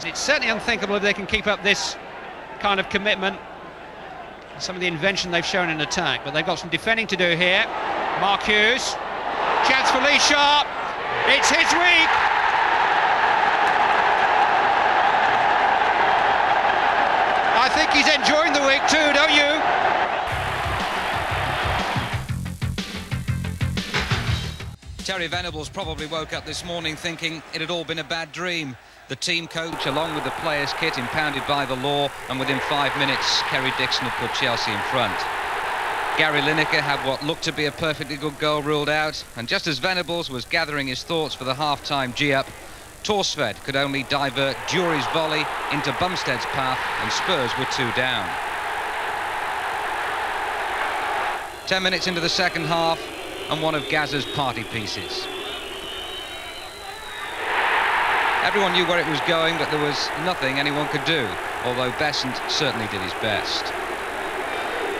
It's certainly unthinkable if they can keep up this kind of commitment. Some of the invention they've shown in attack, but they've got some defending to do here. Mark Hughes, chance for Lee Sharp, it's his week! I think he's enjoying the week too, don't you? Terry Venables probably woke up this morning thinking it had all been a bad dream. The team coach, along with the players' kit, impounded by the law, and within 5 minutes, Kerry Dixon had put Chelsea in front. Gary Lineker had what looked to be a perfectly good goal ruled out, and just as Venables was gathering his thoughts for the half-time G-up, Torsved could only divert Jury's volley into Bumstead's path, and Spurs were 2 down. 10 minutes into the second half, and one of Gazza's party pieces. Everyone knew where it was going, but there was nothing anyone could do, although Besant certainly did his best.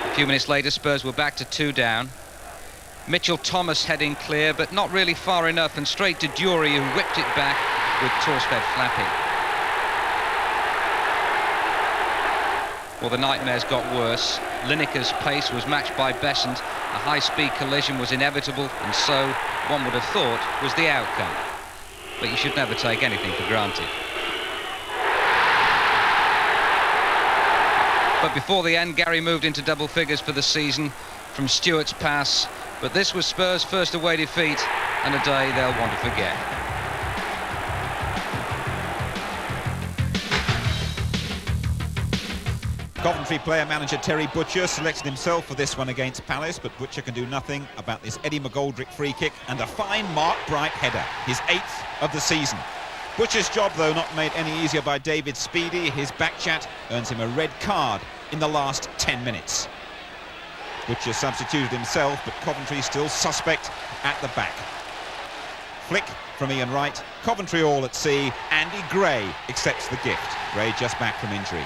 A few minutes later, Spurs were back to 2 down. Mitchell Thomas heading clear, but not really far enough, and straight to Dury, who whipped it back with Torsved flapping. Well, the nightmares got worse. Lineker's pace was matched by Besant. A high-speed collision was inevitable, and so, one would have thought, was the outcome. But you should never take anything for granted. But before the end, Gary moved into double figures for the season from Stewart's pass. But this was Spurs' first away defeat, and a day they'll want to forget. Coventry player-manager Terry Butcher selected himself for this one against Palace, but Butcher can do nothing about this Eddie McGoldrick free kick and a fine Mark Bright header, his 8th of the season. Butcher's job, though, not made any easier by David Speedy. His backchat earns him a red card in the last 10 minutes. Butcher substituted himself, but Coventry still suspect at the back. Flick from Ian Wright, Coventry all at sea. Andy Gray accepts the gift. Gray just back from injury.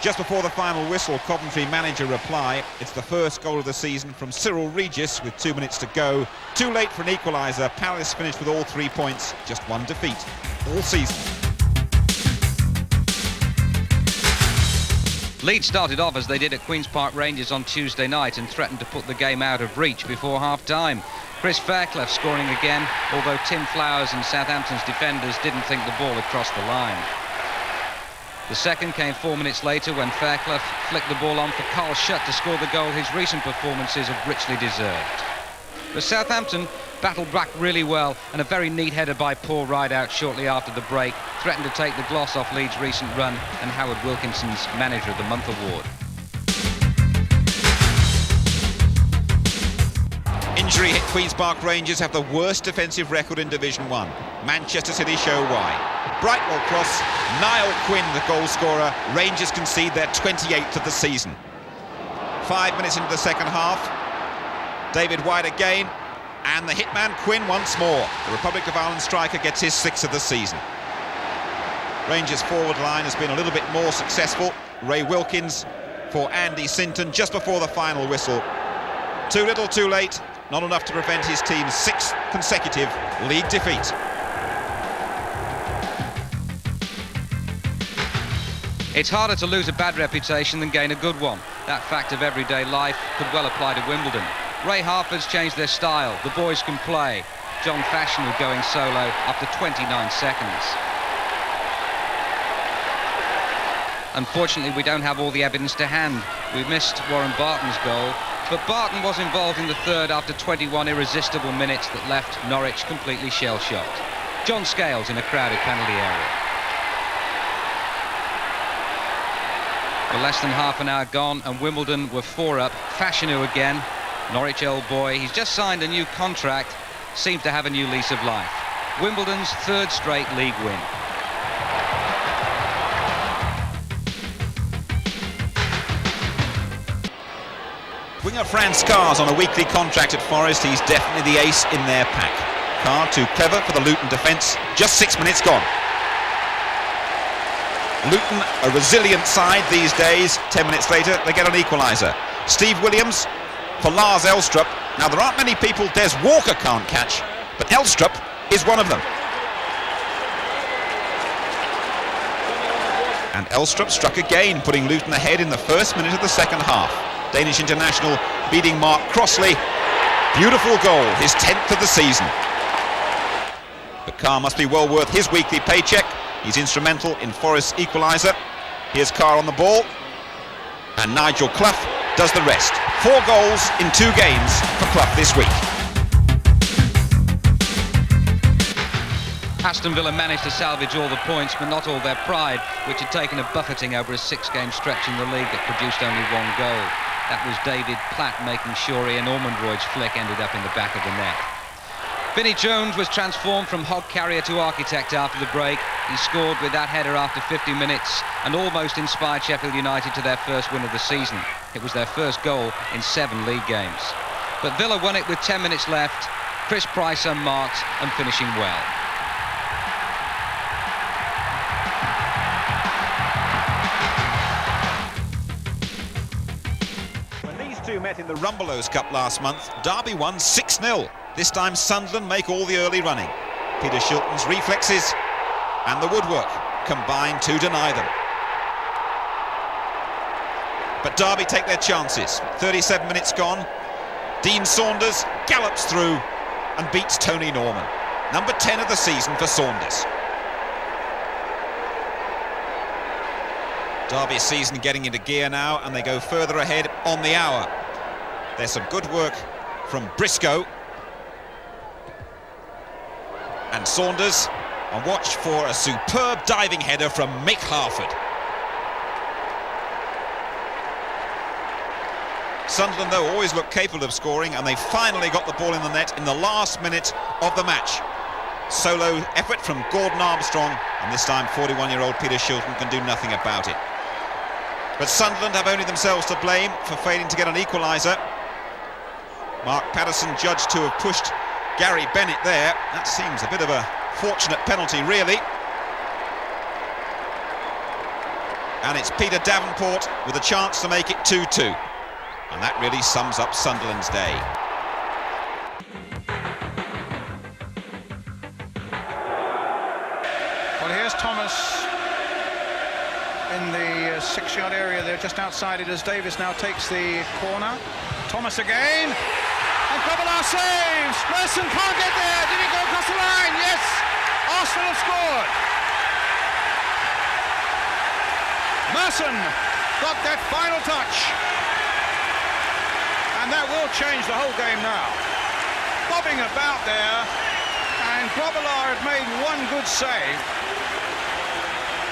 Just before the final whistle, Coventry manager reply. It's the first goal of the season from Cyril Regis with 2 minutes to go. Too late for an equaliser. Palace finished with all 3 points, just 1 defeat all season. Leeds started off as they did at Queen's Park Rangers on Tuesday night and threatened to put the game out of reach before half-time. Chris Fairclough scoring again, although Tim Flowers and Southampton's defenders didn't think the ball had crossed the line. The second came 4 minutes later when Fairclough flicked the ball on for Carl Schutt to score the goal his recent performances have richly deserved. But Southampton battled back really well, and a very neat header by Paul Rideout shortly after the break threatened to take the gloss off Leeds' recent run and Howard Wilkinson's Manager of the Month award. Injury hit Queen's Park Rangers have the worst defensive record in Division 1. Manchester City show why. Brightwell cross, Niall Quinn the goal scorer. Rangers concede their 28th of the season. 5 minutes into the second half, David White again, and the hitman Quinn once more. The Republic of Ireland striker gets his 6th of the season. Rangers' forward line has been a little bit more successful. Ray Wilkins for Andy Sinton just before the final whistle. Too little, too late. Not enough to prevent his team's 6th consecutive league defeat. It's harder to lose a bad reputation than gain a good one. That fact of everyday life could well apply to Wimbledon. Ray Harper's changed their style. The boys can play. John Fashanu going solo after 29 seconds. Unfortunately, we don't have all the evidence to hand. We missed Warren Barton's goal, but Barton was involved in the third after 21 irresistible minutes that left Norwich completely shell-shocked. John Scales in a crowded penalty area. With less than half an hour gone and Wimbledon were 4 up. Fashanu again, Norwich old boy, he's just signed a new contract, seems to have a new lease of life. Wimbledon's 3rd straight league win. Winger Franz Carr's on a weekly contract at Forest. He's definitely the ace in their pack. Carr too clever for the Luton defence. Just 6 minutes gone. Luton, a resilient side these days. 10 minutes later, they get an equaliser. Steve Williams for Lars Elstrup. Now, there aren't many people Des Walker can't catch, but Elstrup is one of them. And Elstrup struck again, putting Luton ahead in the first minute of the second half. Danish international beating Mark Crossley. Beautiful goal, his 10th of the season. But Carr must be well worth his weekly paycheck. He's instrumental in Forest's equaliser. Here's Carr on the ball. And Nigel Clough does the rest. 4 goals in 2 games for Clough this week. Aston Villa managed to salvage all the points, but not all their pride, which had taken a buffeting over a 6-game stretch in the league that produced only 1 goal. That was David Platt making sure Ian Ormondroyd's flick ended up in the back of the net. Vinnie Jones was transformed from hog carrier to architect after the break. He scored with that header after 50 minutes and almost inspired Sheffield United to their first win of the season. It was their first goal in 7 league games. But Villa won it with 10 minutes left. Chris Price unmarked and finishing well. Met in the Rumbelows Cup last month. Derby won 6-0. This time Sunderland make all the early running. Peter Shilton's reflexes and the woodwork combine to deny them. But Derby take their chances. 37 minutes gone. Dean Saunders gallops through and beats Tony Norman. Number 10 of the season for Saunders. Derby's season getting into gear now, and they go further ahead on the hour. There's some good work from Briscoe. And Saunders on watch for a superb diving header from Mick Harford. Sunderland, though, always look capable of scoring, and they finally got the ball in the net in the last minute of the match. Solo effort from Gordon Armstrong, and this time 41-year-old Peter Shilton can do nothing about it. But Sunderland have only themselves to blame for failing to get an equaliser. Mark Patterson judged to have pushed Gary Bennett there. That seems a bit of a fortunate penalty, really. And it's Peter Davenport with a chance to make it 2-2. And that really sums up Sunderland's day. Well, here's Thomas in the 6-yard area there, just outside it, as Davis now takes the corner. Thomas again, and Grobbelaar saves. Merson can't get there. Did he go across the line? Yes. Arsenal have scored. Merson got that final touch, and that will change the whole game now. Bobbing about there, and Grobbelaar had made one good save.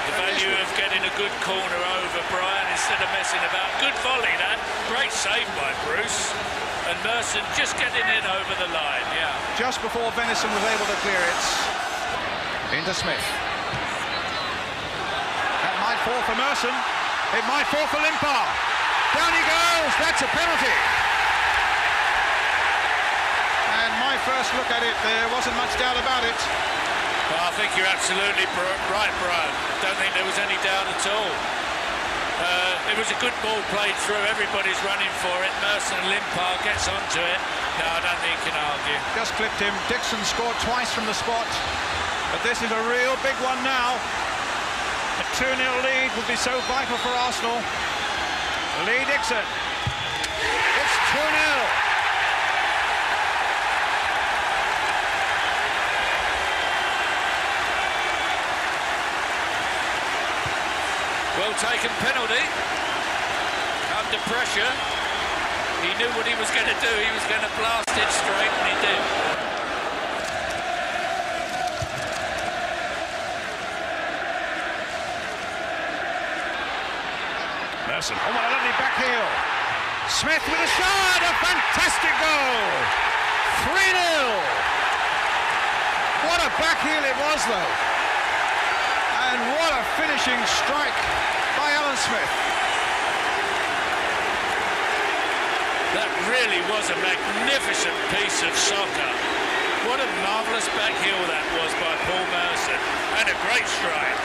The value of getting a good corner over Brian instead of messing about. Good volley, that. Great save by Bruce. And Merson just getting in over the line, yeah. Just before Venison was able to clear it. Into Smith. That might fall for Merson. It might fall for Limpar. Down he goes. That's a penalty. And my first look at it, there wasn't much doubt about it. Well, I think you're absolutely right, Brian. Don't think there was any doubt at all. It was a good ball played through. Everybody's running for it. Merson and Limpar gets onto it. No, I don't think you can argue. Just clipped him. Dixon scored twice from the spot. But this is a real big one now. A 2-0 lead would be so vital for Arsenal. Lee Dixon. It's 2-0. Well taken penalty. Under pressure. He knew what he was going to do. He was going to blast it straight, and he did. Merson. Oh, what a lovely back heel. Smith with a shot. A fantastic goal. 3-0. What a back heel it was, though. And what a finishing strike by Alan Smith. That really was a magnificent piece of soccer. What a marvellous back heel that was by Paul Merson. And a great strike.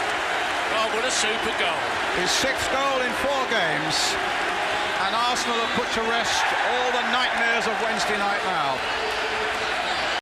Oh, what a super goal. His 6th goal in 4 games. And Arsenal have put to rest all the nightmares of Wednesday night now.